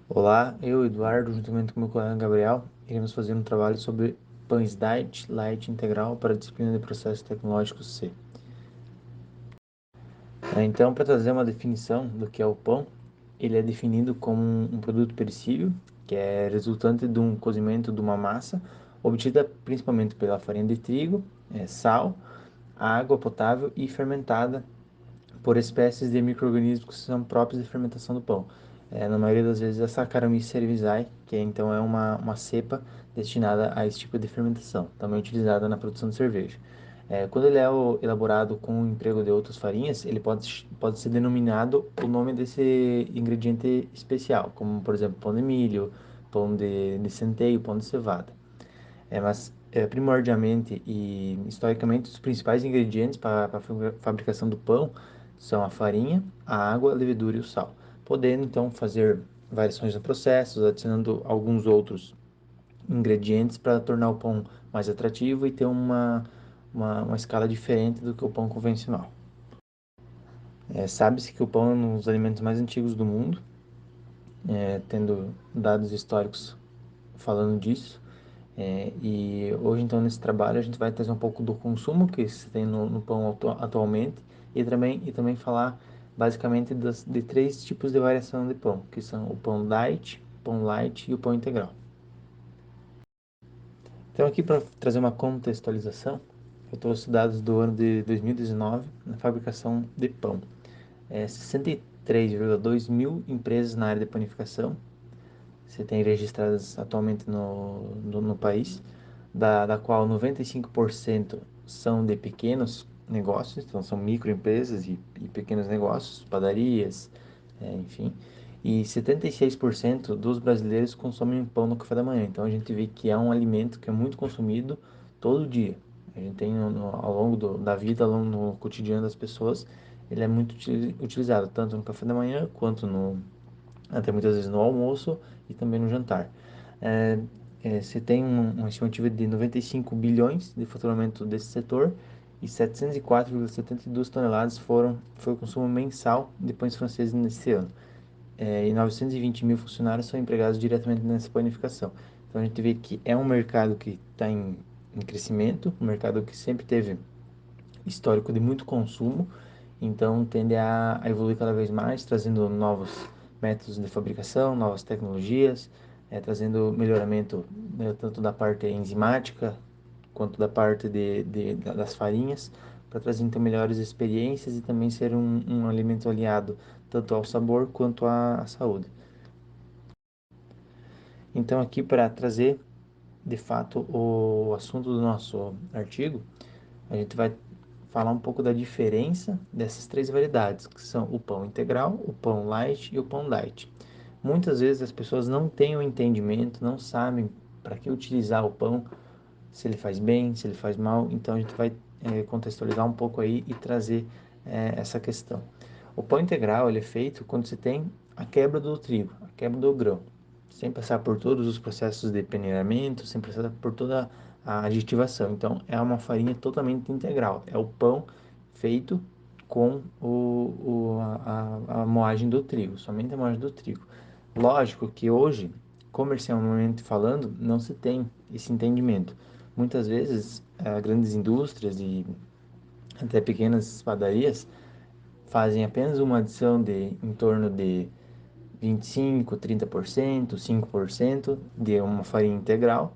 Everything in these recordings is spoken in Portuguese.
Olá, eu, Eduardo, juntamente com meu colega Gabriel, iremos fazer um trabalho sobre pães diet, light integral para a disciplina de processos tecnológicos C. Então, para trazer uma definição do que é o pão, ele é definido como um produto perecível, que é resultante de um cozimento de uma massa, obtida principalmente pela farinha de trigo, sal, água potável e fermentada por espécies de micro-organismos que são próprios de fermentação do pão. Na maioria das vezes, a Saccharomyces cerevisiae, que então é uma cepa destinada a esse tipo de fermentação, também utilizada na produção de cerveja. Quando ele é elaborado com o emprego de outras farinhas, ele pode ser denominado o nome desse ingrediente especial, como por exemplo pão de milho, pão de centeio, pão de cevada. Mas primordialmente e historicamente, os principais ingredientes para a fabricação do pão são a farinha, a água, a levedura e o sal, podendo então fazer variações no processo, adicionando alguns outros ingredientes para tornar o pão mais atrativo e ter uma escala diferente do que o pão convencional. Sabe-se que o pão é um dos alimentos mais antigos do mundo, tendo dados históricos falando disso. E hoje, então, nesse trabalho, a gente vai trazer um pouco do consumo que se tem no pão atualmente e também falar basicamente de três tipos de variação de pão, que são o pão diet, pão light e o pão integral. Então, aqui para trazer uma contextualização, eu trouxe dados do ano de 2019 na fabricação de pão. 63,2 mil empresas na área de panificação você tem registradas atualmente no país, da qual 95% são de pequenos negócios, então são microempresas e pequenos negócios, padarias, enfim. E 76% dos brasileiros consomem pão no café da manhã. Então a gente vê que é um alimento que é muito consumido todo dia. A gente tem ao longo da vida, no cotidiano das pessoas, ele é muito utilizado tanto no café da manhã quanto até muitas vezes no almoço e também no jantar. É, Você tem uma estimativa de 95 bilhões de faturamento desse setor e 704,72 toneladas foi o consumo mensal de pães franceses nesse ano. E 920 mil funcionários são empregados diretamente nessa panificação. Então a gente vê que é um mercado que está em crescimento, um mercado que sempre teve histórico de muito consumo, então tende a evoluir cada vez mais, trazendo novos métodos de fabricação, novas tecnologias, trazendo melhoramento, tanto da parte enzimática quanto da parte das farinhas, para trazer então melhores experiências e também ser um alimento aliado tanto ao sabor quanto à saúde. Então aqui para trazer de fato o assunto do nosso artigo, a gente vai falar um pouco da diferença dessas três variedades, que são o pão integral, o pão light e o pão diet. Muitas vezes as pessoas não têm o entendimento, não sabem para que utilizar o pão, se ele faz bem, se ele faz mal, então a gente vai contextualizar um pouco aí e trazer essa questão. O pão integral ele é feito quando você tem a quebra do trigo, a quebra do grão, sem passar por todos os processos de peneiramento, sem passar por toda a aditivação. Então é uma farinha totalmente integral, é o pão feito com a moagem do trigo, somente a moagem do trigo. Lógico que hoje, comercialmente falando, não se tem esse entendimento. Muitas vezes, grandes indústrias e até pequenas padarias fazem apenas uma adição de em torno de 25, 30%, 5% de uma farinha integral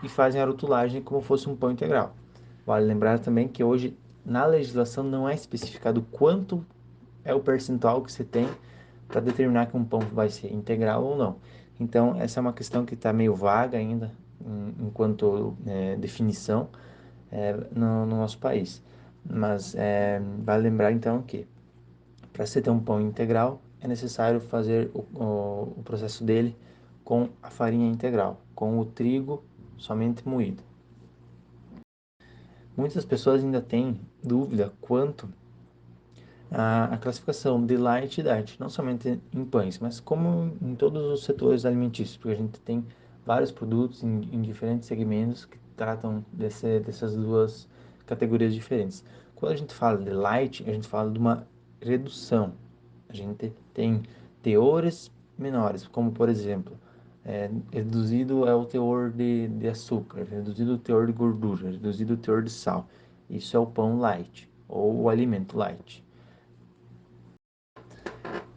e fazem a rotulagem como fosse um pão integral. Vale lembrar também que hoje na legislação não é especificado quanto é o percentual que você tem para determinar que um pão vai ser integral ou não. Então, essa é uma questão que está meio vaga ainda, enquanto definição, no nosso país. Mas vale lembrar então que para você ter um pão integral é necessário fazer o processo dele com a farinha integral, com o trigo somente moído. Muitas pessoas ainda têm dúvida quanto a classificação de light e diet, não somente em pães, mas como em todos os setores alimentícios, porque a gente tem vários produtos em diferentes segmentos que tratam dessas duas categorias diferentes. Quando a gente fala de light, a gente fala de uma redução. A gente tem teores menores, como por exemplo, reduzido é o teor de açúcar, reduzido o teor de gordura, reduzido o teor de sal. Isso é o pão light, ou o alimento light.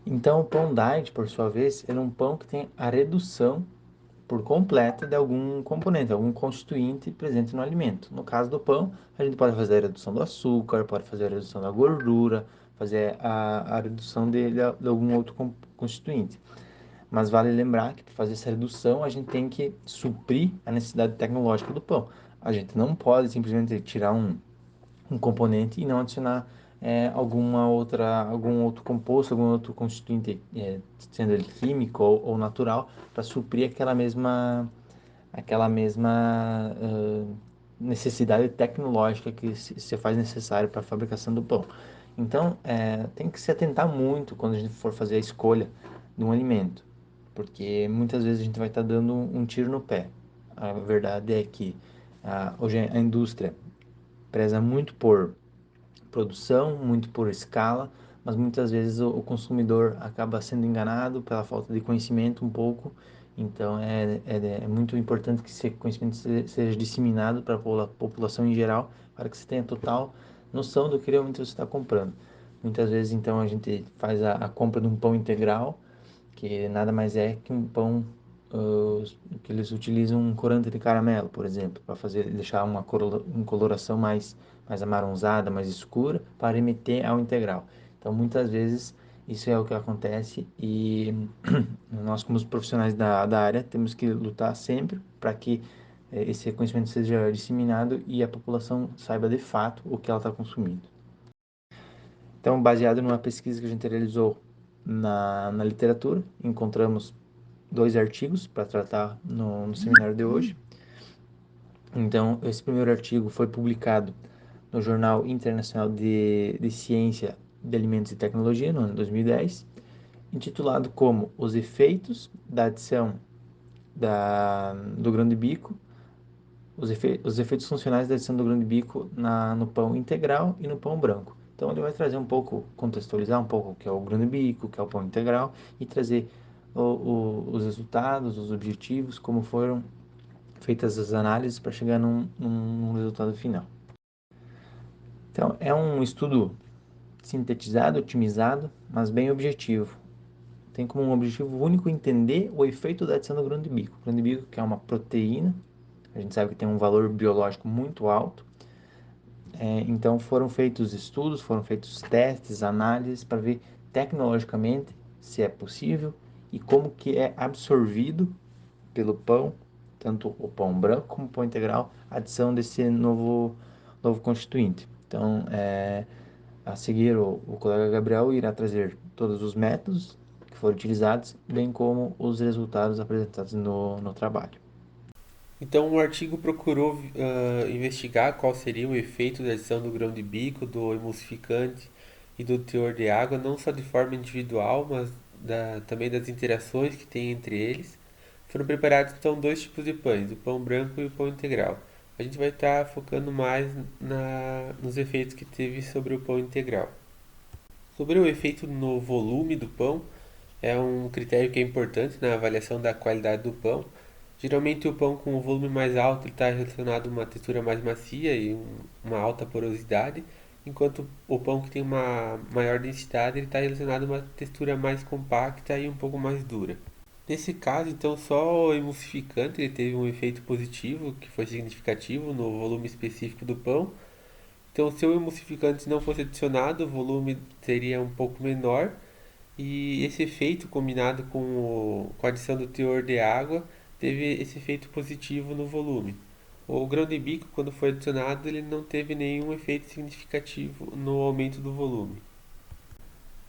Então, o pão diet, por sua vez, é um pão que tem a redução por completa de algum componente, algum constituinte presente no alimento. No caso do pão, a gente pode fazer a redução do açúcar, pode fazer a redução da gordura, fazer a redução de algum outro constituinte. Mas vale lembrar que para fazer essa redução, a gente tem que suprir a necessidade tecnológica do pão. A gente não pode simplesmente tirar um componente e não adicionar algum outro composto, algum outro constituinte, sendo ele químico ou natural, para suprir aquela mesma necessidade tecnológica que se faz necessário para a fabricação do pão. Então, tem que se atentar muito quando a gente for fazer a escolha de um alimento, porque muitas vezes a gente vai estar dando um tiro no pé. A verdade é que hoje a indústria preza muito por produção, muito por escala, mas muitas vezes o consumidor acaba sendo enganado pela falta de conhecimento um pouco. Então é muito importante que esse conhecimento seja disseminado para a população em geral, para que você tenha total noção do que realmente você está comprando. Muitas vezes, então, a gente faz a compra de um pão integral, que nada mais é que um pão que eles utilizam um corante de caramelo, por exemplo, para fazer deixar uma coloração mais amarronzada, mais escura, para remeter ao integral. Então, muitas vezes isso é o que acontece e nós, como os profissionais da área, temos que lutar sempre para que esse conhecimento seja disseminado e a população saiba de fato o que ela está consumindo. Então, baseado numa pesquisa que a gente realizou na literatura, encontramos 2 artigos para tratar no seminário de hoje. Então, esse primeiro artigo foi publicado no Jornal Internacional de Ciência de Alimentos e Tecnologia, no ano 2010, intitulado como Os Efeitos da Adição do grão de bico, os efeitos funcionais da adição do grão de bico no pão integral e no pão branco. Então ele vai trazer um pouco, contextualizar um pouco o que é o grão de bico, o que é o pão integral e trazer os resultados, os objetivos, como foram feitas as análises para chegar num resultado final. Então é um estudo sintetizado, otimizado, mas bem objetivo. Tem como um objetivo único entender o efeito da adição do grão de bico. O grão de bico que é uma proteína, a gente sabe que tem um valor biológico muito alto. Então foram feitos estudos, foram feitos testes, análises para ver tecnologicamente se é possível e como que é absorvido pelo pão, tanto o pão branco como o pão integral, a adição desse novo constituinte. Então, a seguir, o colega Gabriel irá trazer todos os métodos que foram utilizados, bem como os resultados apresentados no trabalho. Então, o artigo procurou investigar qual seria o efeito da adição do grão de bico, do emulsificante e do teor de água, não só de forma individual, mas também das interações que tem entre eles. Foram preparados então 2 tipos de pães, o pão branco e o pão integral. A gente vai estar focando mais nos efeitos que teve sobre o pão integral. Sobre o efeito no volume do pão, é um critério que é importante na avaliação da qualidade do pão. Geralmente o pão com o volume mais alto está relacionado a uma textura mais macia e uma alta porosidade, enquanto o pão que tem uma maior densidade está relacionado a uma textura mais compacta e um pouco mais dura. Nesse caso, então, só o emulsificante ele teve um efeito positivo, que foi significativo no volume específico do pão. Então, se o emulsificante não fosse adicionado, o volume seria um pouco menor e esse efeito combinado com a adição do teor de água teve esse efeito positivo no volume. O grão de bico, quando foi adicionado, ele não teve nenhum efeito significativo no aumento do volume.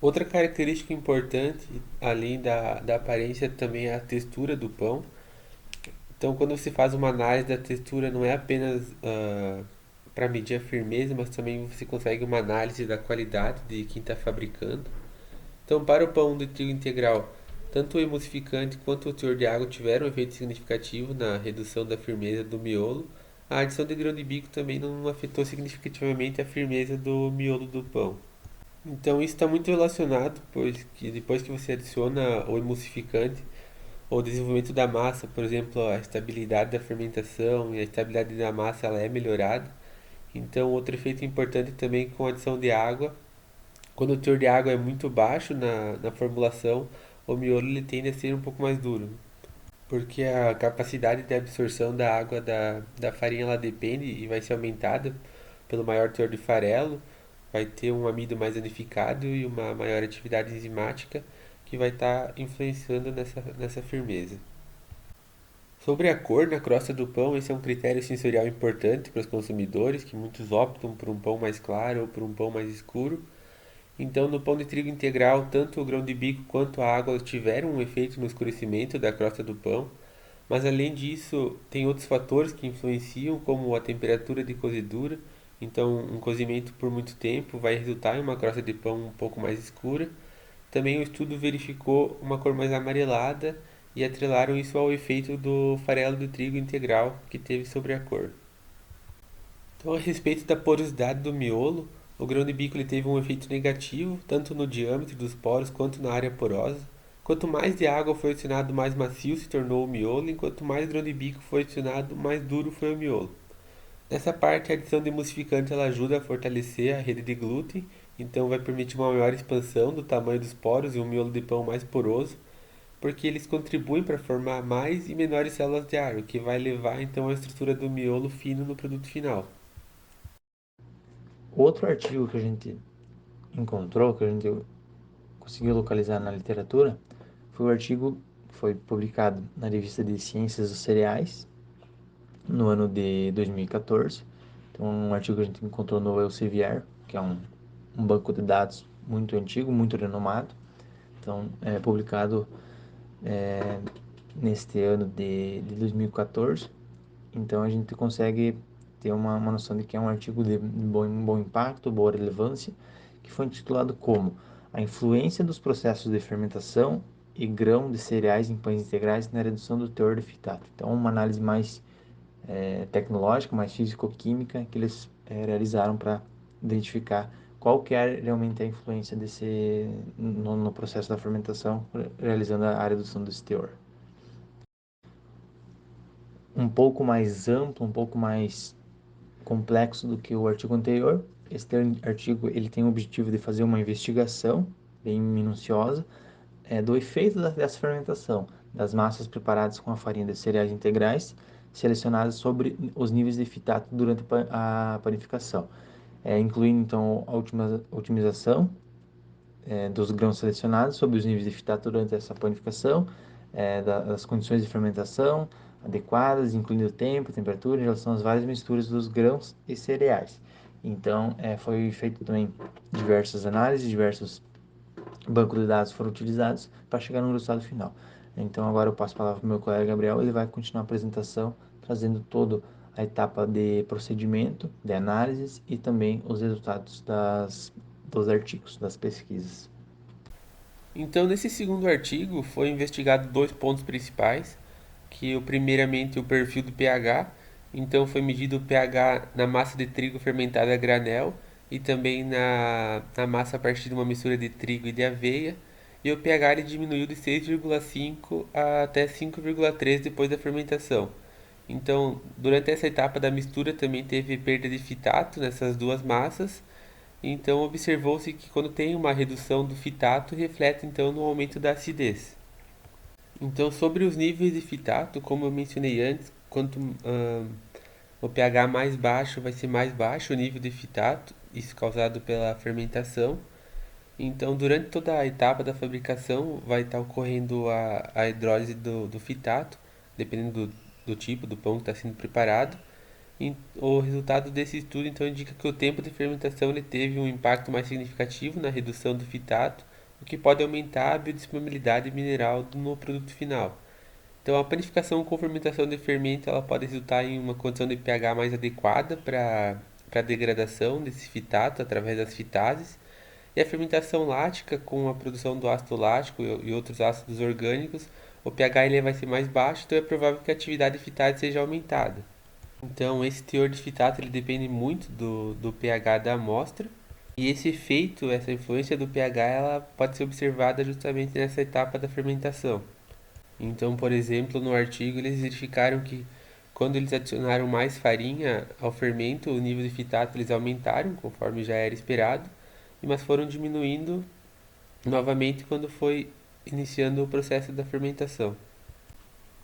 Outra característica importante, além da aparência, também é a textura do pão. Então, quando você faz uma análise da textura, não é apenas para medir a firmeza, mas também você consegue uma análise da qualidade de quem está fabricando. Então, para o pão de trigo integral, tanto o emulsificante quanto o teor de água tiveram um efeito significativo na redução da firmeza do miolo. A adição de grão de bico também não afetou significativamente a firmeza do miolo do pão. Então isso está muito relacionado, pois que depois que você adiciona o emulsificante, o desenvolvimento da massa, por exemplo, a estabilidade da fermentação e a estabilidade da massa ela é melhorada. Então outro efeito importante também com a adição de água, quando o teor de água é muito baixo na formulação, o miolo ele tende a ser um pouco mais duro, porque a capacidade de absorção da água da farinha ela depende e vai ser aumentada pelo maior teor de farelo, vai ter um amido mais danificado e uma maior atividade enzimática que vai estar influenciando nessa firmeza. Sobre a cor na crosta do pão, esse é um critério sensorial importante para os consumidores, que muitos optam por um pão mais claro ou por um pão mais escuro. Então, no pão de trigo integral, tanto o grão de bico quanto a água tiveram um efeito no escurecimento da crosta do pão, mas além disso, tem outros fatores que influenciam, como a temperatura de cozedura. Então, um cozimento por muito tempo vai resultar em uma crosta de pão um pouco mais escura. Também o estudo verificou uma cor mais amarelada e atrelaram isso ao efeito do farelo de trigo integral que teve sobre a cor. Então, a respeito da porosidade do miolo, o grão de bico ele teve um efeito negativo, tanto no diâmetro dos poros quanto na área porosa. Quanto mais de água foi adicionado, mais macio se tornou o miolo, enquanto mais grão de bico foi adicionado, mais duro foi o miolo. Nessa parte, a adição de emulsificante ela ajuda a fortalecer a rede de glúten, então vai permitir uma maior expansão do tamanho dos poros e um miolo de pão mais poroso, porque eles contribuem para formar mais e menores células de ar, o que vai levar então à estrutura do miolo fino no produto final. Outro artigo que a gente encontrou, que a gente conseguiu localizar na literatura, foi o artigo que foi publicado na revista de Ciências dos Cereais no ano de 2014. Então, um artigo que a gente encontrou no Elsevier, que é um banco de dados muito antigo, muito renomado. Então, é publicado é, neste ano de 2014. Então, a gente consegue ter uma noção de que é um artigo de bom impacto, boa relevância, que foi intitulado como A influência dos processos de fermentação e grão de cereais em pães integrais na redução do teor de fitato. Então, uma análise mais tecnológica, mais físico-química, que eles realizaram para identificar qual que é realmente a influência no processo da fermentação, realizando a redução desse teor. Um pouco mais amplo, um pouco mais complexo do que o artigo anterior. Este artigo ele tem o objetivo de fazer uma investigação bem minuciosa do efeito dessa fermentação das massas preparadas com a farinha de cereais integrais selecionadas sobre os níveis de fitato durante a panificação, incluindo então a otimização dos grãos selecionados sobre os níveis de fitato durante essa panificação, das condições de fermentação adequadas, incluindo o tempo, temperatura, em relação às várias misturas dos grãos e cereais. Então, foi feito também diversas análises, diversos bancos de dados foram utilizados para chegar no resultado final. Então, agora eu passo a palavra para o meu colega Gabriel, ele vai continuar a apresentação, trazendo toda a etapa de procedimento, de análises e também os resultados dos artigos, das pesquisas. Então, nesse segundo artigo, foi investigado dois pontos principais, que primeiramente o perfil do pH, então foi medido o pH na massa de trigo fermentada a granel e também na massa a partir de uma mistura de trigo e de aveia, e o pH ele diminuiu de 6,5 até 5,3 depois da fermentação. Então, durante essa etapa da mistura também teve perda de fitato nessas duas massas. Então, observou-se que quando tem uma redução do fitato, reflete então no aumento da acidez. Então, sobre os níveis de fitato, como eu mencionei antes, quanto o pH mais baixo vai ser mais baixo o nível de fitato, isso causado pela fermentação. Então, durante toda a etapa da fabricação, vai estar ocorrendo a hidrólise do fitato, dependendo do tipo do pão que está sendo preparado. O resultado desse estudo então indica que o tempo de fermentação ele teve um impacto mais significativo na redução do fitato, o que pode aumentar a biodisponibilidade mineral no produto final. Então, a panificação com fermentação de fermento ela pode resultar em uma condição de pH mais adequada para a degradação desse fitato através das fitases. E a fermentação lática, com a produção do ácido lático e outros ácidos orgânicos, o pH ele vai ser mais baixo, então é provável que a atividade de fitase seja aumentada. Então, esse teor de fitato ele depende muito do pH da amostra E esse efeito, essa influência do pH, ela pode ser observada justamente nessa etapa da fermentação. Então, por exemplo, no artigo eles verificaram que quando eles adicionaram mais farinha ao fermento, o nível de fitato eles aumentaram, conforme já era esperado, mas foram diminuindo novamente quando foi iniciando o processo da fermentação.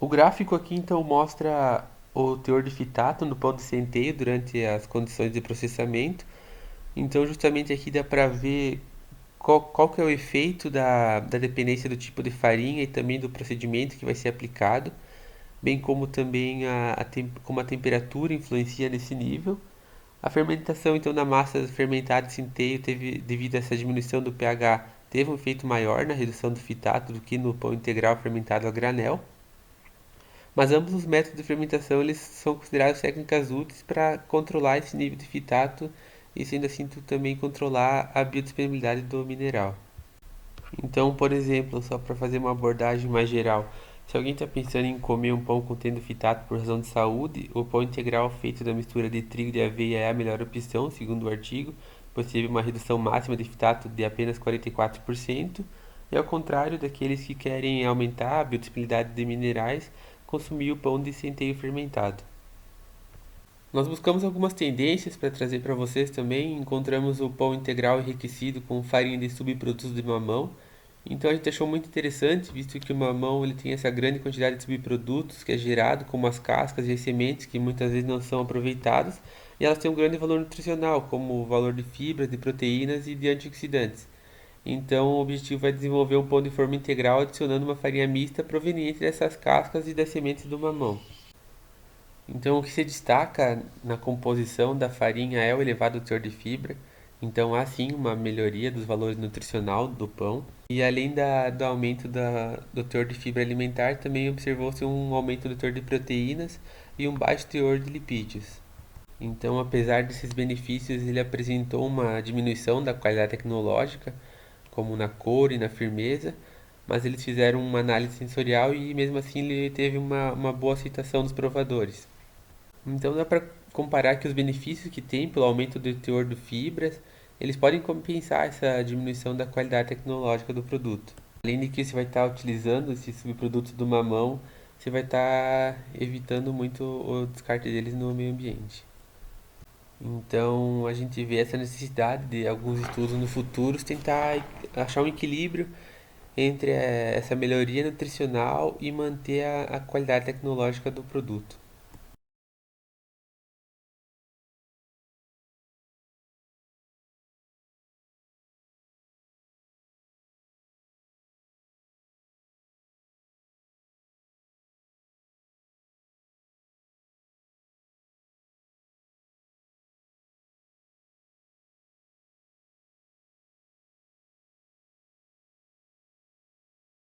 O gráfico aqui então mostra o teor de fitato no pão de centeio durante as condições de processamento. Então, justamente aqui dá para ver qual que é o efeito da dependência do tipo de farinha e também do procedimento que vai ser aplicado, bem como também como a temperatura influencia nesse nível. A fermentação, então, na massa fermentada de centeio teve, devido a essa diminuição do pH, teve um efeito maior na redução do fitato do que no pão integral fermentado a granel. Mas ambos os métodos de fermentação eles são considerados técnicas úteis para controlar esse nível de fitato e sendo assim tu também controlar a biodisponibilidade do mineral. Então, por exemplo, só para fazer uma abordagem mais geral, se alguém está pensando em comer um pão contendo fitato por razão de saúde, o pão integral feito da mistura de trigo e de aveia é a melhor opção, segundo o artigo, pois teve uma redução máxima de fitato de apenas 44%, e ao contrário daqueles que querem aumentar a biodisponibilidade de minerais, consumir o pão de centeio fermentado. Nós buscamos algumas tendências para trazer para vocês também. Encontramos o pão integral enriquecido com farinha de subprodutos de mamão. Então a gente achou muito interessante, visto que o mamão ele tem essa grande quantidade de subprodutos que é gerado, como as cascas e as sementes, que muitas vezes não são aproveitadas, e elas têm um grande valor nutricional, como o valor de fibras, de proteínas e de antioxidantes. Então o objetivo é desenvolver um pão de forma integral adicionando uma farinha mista proveniente dessas cascas e das sementes do mamão. Então, o que se destaca na composição da farinha é o elevado teor de fibra. Então, há sim uma melhoria dos valores nutricional do pão. E além do aumento do teor de fibra alimentar, também observou-se um aumento do teor de proteínas e um baixo teor de lipídios. Então, apesar desses benefícios, ele apresentou uma diminuição da qualidade tecnológica, como na cor e na firmeza, mas eles fizeram uma análise sensorial e mesmo assim ele teve uma boa aceitação dos provadores. Então dá para comparar que os benefícios que tem pelo aumento do teor de fibras, eles podem compensar essa diminuição da qualidade tecnológica do produto. Além de que você vai estar utilizando esses subprodutos do mamão, você vai estar evitando muito o descarte deles no meio ambiente. Então a gente vê essa necessidade de alguns estudos no futuro tentar achar um equilíbrio entre essa melhoria nutricional e manter a qualidade tecnológica do produto.